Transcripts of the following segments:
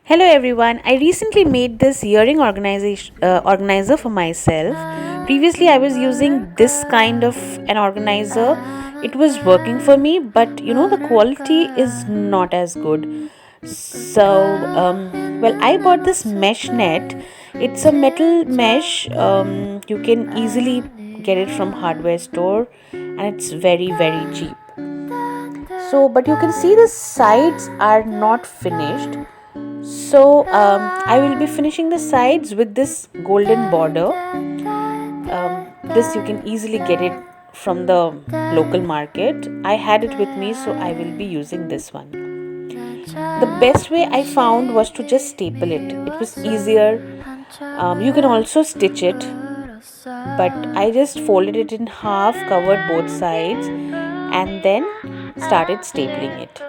Hello everyone. I recently made this earring organizer for myself. Previously I was using this kind of an organizer. It was working for me, but the quality is not as good. So I bought this mesh net. It's a metal mesh. You can easily get it from hardware store, and it's very cheap. So but you can see the sides are not finished. So I will be finishing the sides with this golden border. This you can easily get it from the local market. I had it with me, so I will be using this one. The best way I found was to just staple it. It was easier. You can also stitch it, but I just folded it in half, covered both sides, and then started stapling it.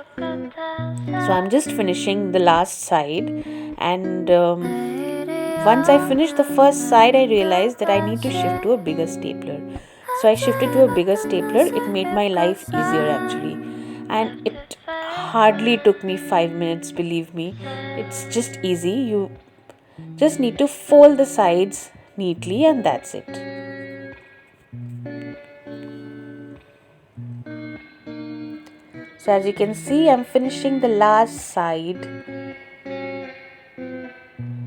So I'm just finishing the last side, and once I finished the first side, I realized that I need to shift to a bigger stapler. So I shifted to a bigger stapler. It made my life easier actually, and it hardly took me 5 minutes, believe me. It's just easy. You just need to fold the sides neatly, and that's it. So as you can see, I'm finishing the last side.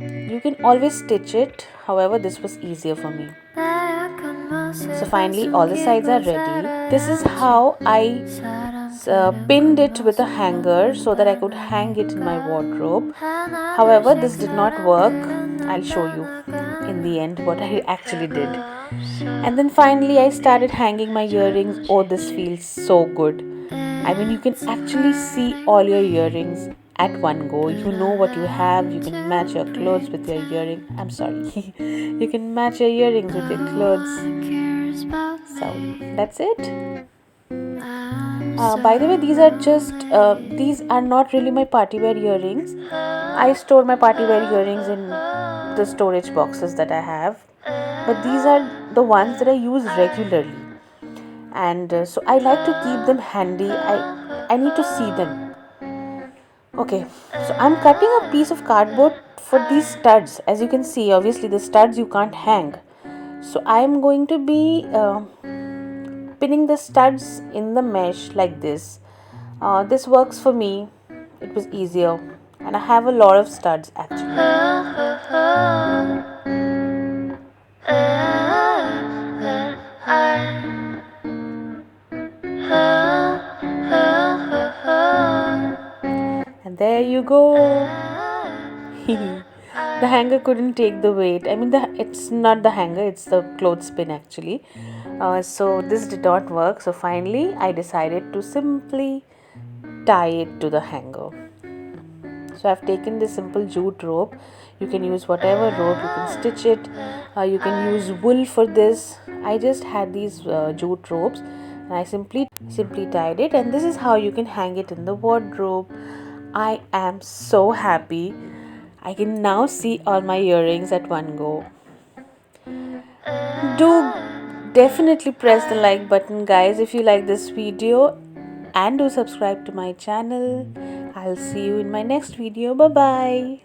You can always stitch it, however this was easier for me. So finally all the sides are ready. This is how I pinned it with a hanger so that I could hang it in my wardrobe. However, this did not work. I'll show you in the end what I actually did. And then finally I started hanging my earrings. Oh, this feels so good. I mean, you can actually see all your earrings at one go. You know what you have. You can match your clothes with your earring. I'm sorry. You can match your earrings with your clothes. So that's it. By the way, these are not really my party wear earrings. I store my party wear earrings in the storage boxes that I have, but these are the ones that I use regularly, and so I like to keep them handy. I need to see them. Okay, so I'm cutting a piece of cardboard for these studs. As you can see, obviously the studs you can't hang, so I am going to be pinning the studs in the mesh like this. This works for me. It was easier, and I have a lot of studs actually. And there you go. The hanger couldn't take the weight. I mean, it's not the hanger, it's the clothespin actually. So this did not work. So finally I decided to simply tie it to the hanger. So I've taken this simple jute rope. You can use whatever rope, you can stitch it. You can use wool for this. I just had these jute ropes, and I simply tied it, and this is how you can hang it in the wardrobe. I am so happy. I can now see all my earrings at one go. Do definitely press the like button, guys, if you like this video, and do subscribe to my channel. I'll see you in my next video. Bye bye.